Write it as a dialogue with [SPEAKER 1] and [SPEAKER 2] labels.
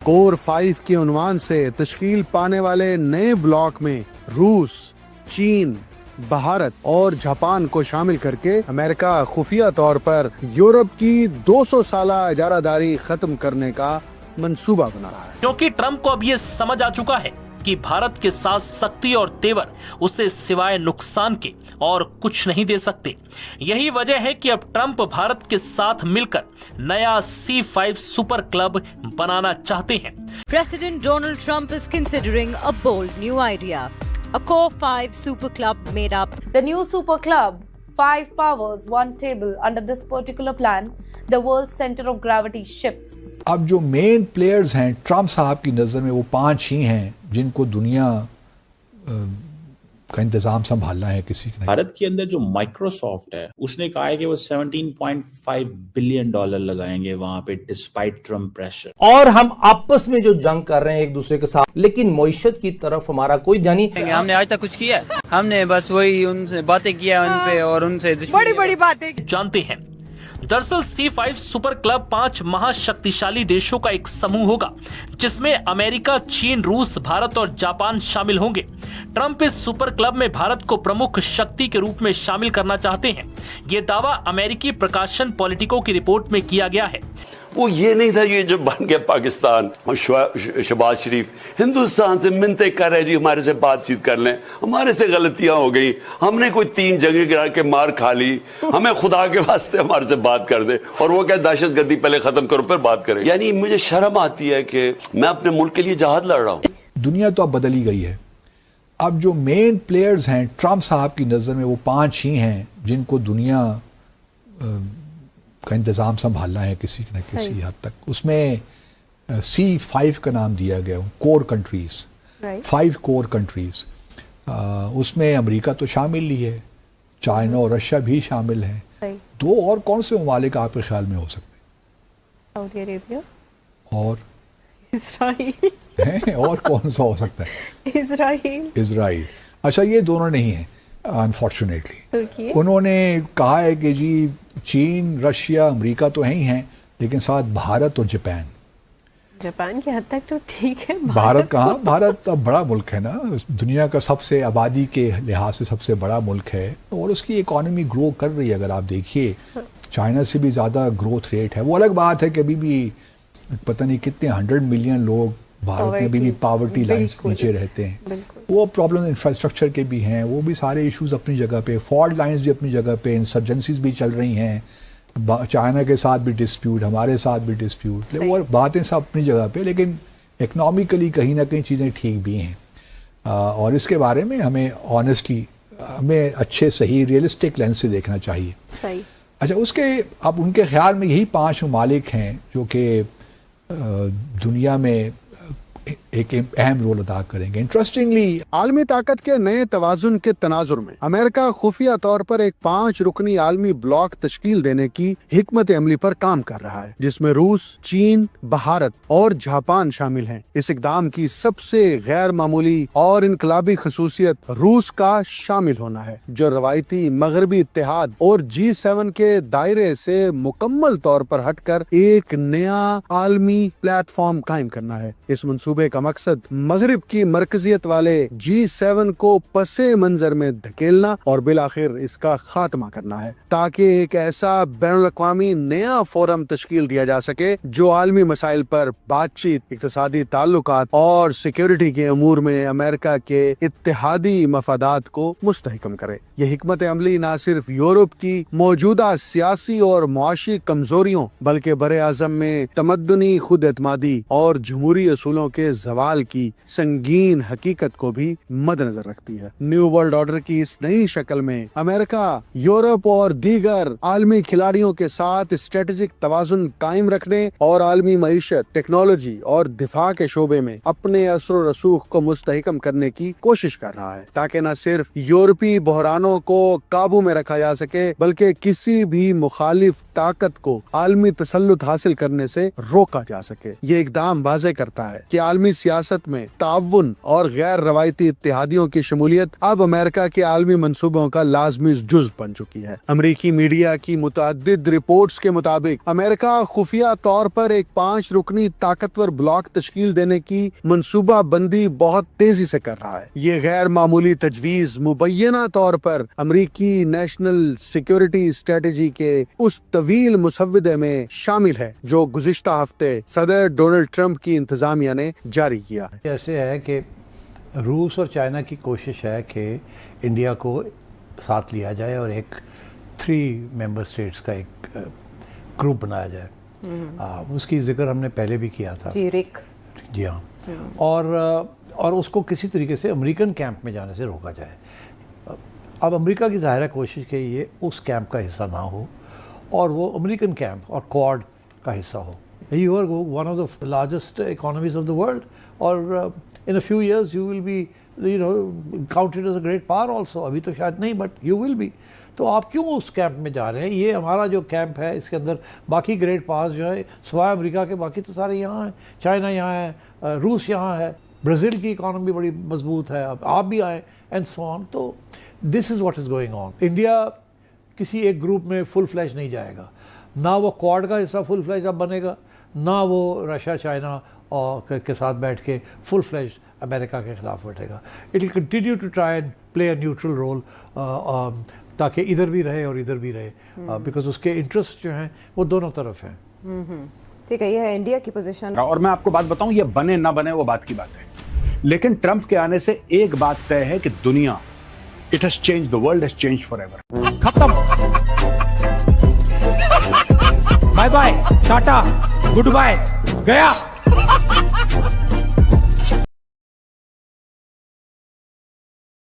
[SPEAKER 1] Core 5 के उन्वान से तश्कील पाने वाले नए ब्लॉक में रूस, चीन, भारत और जापान को शामिल करके अमेरिका खुफिया तौर पर यूरोप की 200 साला इजारादारी खत्म करने का मंसूबा बना रहा है।
[SPEAKER 2] क्योंकि ट्रंप को अब ये समझ आ चुका है कि भारत के साथ सख्ती और तेवर उसे सिवाय नुकसान के और कुछ नहीं दे सकते। यही वजह है कि अब ट्रंप भारत के साथ मिलकर नया C5 सुपर क्लब बनाना चाहते हैं।
[SPEAKER 3] President Donald Trump is considering a bold new idea, a Core 5 super club made up.
[SPEAKER 4] The new super club, 5 powers, 1 table. Under this particular plan, the world's center of gravity shifts.
[SPEAKER 5] अब जो main players हैं Trump साहब की नज़र में वो 5 ही हैं जिनको दुनिया का इंतजाम संभालना है किसी ने।
[SPEAKER 6] भारत के अंदर जो माइक्रोसॉफ्ट है उसने कहा है कि वो $17.5 बिलियन लगाएंगे वहां पे डिस्पाइट ट्रम्प प्रेशर।
[SPEAKER 7] और हम आपस में जो जंग कर रहे हैं एक दूसरे के साथ, लेकिन मईशत की तरफ हमारा कोई ध्यान नहीं।
[SPEAKER 8] हमने आज तक कुछ किया, हमने बस वही उनसे बातें किया उन पे और उनसे
[SPEAKER 4] बड़ी बातें
[SPEAKER 2] जानते हैं। दरअसल C5 सुपर क्लब 5 महाशक्तिशाली देशों का एक समूह होगा जिसमें अमेरिका, चीन, रूस, भारत और जापान शामिल होंगे। ट्रंप इस सुपर क्लब में भारत को प्रमुख शक्ति के रूप में शामिल करना चाहते हैं। ये दावा अमेरिकी प्रकाशन पॉलिटिको की रिपोर्ट में किया गया है।
[SPEAKER 9] वो ये नहीं था ये जो बन गया पाकिस्तान और शहबाज शरीफ हिंदुस्तान से मिन्नतें कर रहे जी हमारे से बातचीत कर लें, हमारे से गलतियां हो गई, हमने कोई 3 जगह गिरा के मार खा ली, हमें खुदा के वास्ते हमारे से बात कर दे। और वो क्या दहशत गर्दी पहले खत्म करो फिर बात करें। यानी मुझे शर्म आती है कि मैं अपने मुल्क के लिए जहाद लड़ रहा हूँ।
[SPEAKER 5] दुनिया तो अब बदल ही गई है। अब जो मेन प्लेयर्स हैं ट्रम्प साहब की नज़र में वो 5 ही हैं जिनको दुनिया का इंतज़ाम संभालना है किसी न किसी हद तक। उसमें C5 का नाम दिया गया, कोर कंट्रीज़, 5 कोर कंट्रीज़। उसमें अमेरिका तो शामिल ही है, चाइना और रशिया भी शामिल हैं। 2 और कौन से ममालिक आपके ख्याल में हो सकते हैं?
[SPEAKER 4] सऊदी अरेबिया
[SPEAKER 5] और
[SPEAKER 4] इजराइल
[SPEAKER 5] हैं, और कौन सा हो सकता है? इजराइल। अच्छा, ये दोनों नहीं हैं अनफॉर्चुनेटली। उन्होंने कहा है कि जी चीन, रशिया, अमेरिका तो हैं ही हैं, लेकिन साथ भारत और
[SPEAKER 4] जापान की हद तक तो ठीक है।
[SPEAKER 5] भारत कहाँ? भारत अब बड़ा मुल्क है ना, दुनिया का सबसे आबादी के लिहाज से सबसे बड़ा मुल्क है और उसकी इकॉनमी ग्रो कर रही है। अगर आप देखिए चाइना से भी ज़्यादा ग्रोथ रेट है। वो अलग बात है कि अभी भी पता नहीं कितने 100 मिलियन लोग भारत में अभी भी पावर्टी लाइन्स नीचे रहते हैं। वो प्रॉब्लम इंफ्रास्ट्रक्चर के भी हैं, वो भी सारे इश्यूज अपनी जगह पे, फॉल्ट लाइंस भी अपनी जगह पे, इंसर्जेंसीज भी चल रही हैं, चाइना के साथ भी डिस्प्यूट, हमारे साथ भी डिस्प्यूट, वो बातें सब अपनी जगह पे, लेकिन इकनॉमिकली कहीं ना कहीं चीज़ें ठीक भी हैं। और इसके बारे में हमें ऑनेस्टली हमें अच्छे सही रियलिस्टिक लेंस से देखना चाहिए।
[SPEAKER 4] सही।
[SPEAKER 5] अच्छा, उसके अब उनके ख्याल में यही 5 ममालिक हैं जो कि दुनिया में एक अहम रोल अदा करेंगे। इंटरेस्टिंगली
[SPEAKER 1] आलमी ताकत के नए तवाजुन के तनाजुर में अमेरिका खुफिया तौर पर एक 5 रुकनी आलमी ब्लॉक तश्कील देने की हिकमत अमली पर काम कर रहा है जिसमें रूस, चीन, भारत और जापान शामिल हैं। इस इकदाम की सबसे गैर मामूली और इनकलाबी खसूसियत रूस का शामिल होना है जो रवायती मगरबी इत्तेहाद और G7 के दायरे से मुकम्मल तौर पर हटकर एक नया आलमी प्लेटफॉर्म कायम करना है। इस मंसूबे का मकसद मगरिब की मरकजियत वाले G7 को पसे मंजर में धकेलना और बिलाखिर इसका खात्मा करना है ताकि एक ऐसा बैनुल-अक़वामी नया फोरम तश्कील दिया जा सके जो आलमी मसाइल पर बातचीत, इक़्तिसादी ताल्लुकात और सिक्योरिटी के अमूर में अमेरिका के इत्तेहादी मफादात को मुस्तहकम करे। यह हिकमत अमली न सिर्फ यूरोप की मौजूदा सियासी और मुआशी कमजोरियों बल्कि बरे आज़म में तमद्दुनी खुद एतमादी और जमहूरी असूलों के ज़वाल की संगीन हकीकत को भी मद्देनजर रखती है। न्यू वर्ल्ड ऑर्डर की इस नई शक्ल में अमेरिका, यूरोप और दीगर आलमी खिलाड़ियों के साथ स्ट्रेटेजिक तवाजुन कायम रखने और आलमी मईशत, टेक्नोलॉजी और दिफा के शोबे में अपने असर रसूख को मुस्तहकम करने की कोशिश कर रहा है ताकि न सिर्फ यूरोपी बहरानों دشمنوں کو काबू में रखा जा सके बल्कि किसी भी मुखालिफ ताकत को आलमी तसल्लुत हासिल करने से रोका जा सके। ये इकदाम वाज़ेह करता है कि आलमी सियासत में ताउन और गैर रवायती इत्तेहादियों की शमूलियत अब अमेरिका के आलमी मंसूबों का लाजमी जुज़ बन चुकी है। अमरीकी मीडिया की मुतअद्दिद रिपोर्ट्स के मुताबिक अमेरिका खुफिया तौर पर एक 5 रुकनी ताकतवर ब्लॉक तश्कील देने की मंसूबा बंदी बहुत तेजी से कर रहा है। ये गैर मामूली तजवीज़ मुबैना तौर पर अमरीकी नेशनल सिक्योरिटी स्ट्रेटजी के उस तवील मुसव्वदे में शामिल है जो गुज़िश्ता हफ्ते सदर डोनाल्ड ट्रंप की इंतजामिया ने जारी किया है।
[SPEAKER 10] ऐसे है कि रूस और चाइना की कोशिश है कि इंडिया को साथ लिया जाए और एक 3 मेंबर स्टेट्स का एक ग्रुप बनाया जाए। उसकी जिक्र हमने पहले भी किया था
[SPEAKER 4] जी, रिक।
[SPEAKER 10] जी हाँ, और उसको किसी तरीके से अमेरिकन कैंप में जाने से रोका जाए। अब अमेरिका की ज़ाहिर कोशिश कि ये उस कैंप का हिस्सा ना हो और वो अमेरिकन कैंप और क्वाड का हिस्सा हो। You are one of the largest economies of the world, or in a few years you will be, counted as a great power also. अभी तो शायद नहीं, but you will be. तो आप क्यों उस कैंप में जा रहे हैं? ये हमारा जो कैंप है इसके अंदर बाकी ग्रेट पावर्स जो है सिवाय अमेरिका के बाकी तो सारे यहाँ हैं। चाइना यहाँ है, रूस यहाँ है, ब्राज़ील की इकॉनमी बड़ी मजबूत है, आप भी आए एंड सो ऑन। तो this is what is going on. India किसी एक ग्रुप में फुल फ्लैश नहीं जाएगा, ना वो क्वाड का हिस्सा फुल फ्लैश अब बनेगा, ना वो रशिया चाइना और के साथ बैठ के फुल फ्लैश अमेरिका के खिलाफ बैठेगा। It will continue to try and play a neutral role ताकि इधर भी रहे और इधर भी रहे, बिकॉज उसके इंटरेस्ट जो हैं वो दोनों तरफ हैं।
[SPEAKER 4] ठीक है, ये है इंडिया की पोजीशन।
[SPEAKER 11] और मैं आपको बात बताऊं, ये बने ना बने वो बात की बात है, लेकिन ट्रंप के आने से एक बात तय है कि दुनिया, it has changed, the world has changed forever. खत्म, bye bye, tata, goodbye, गया।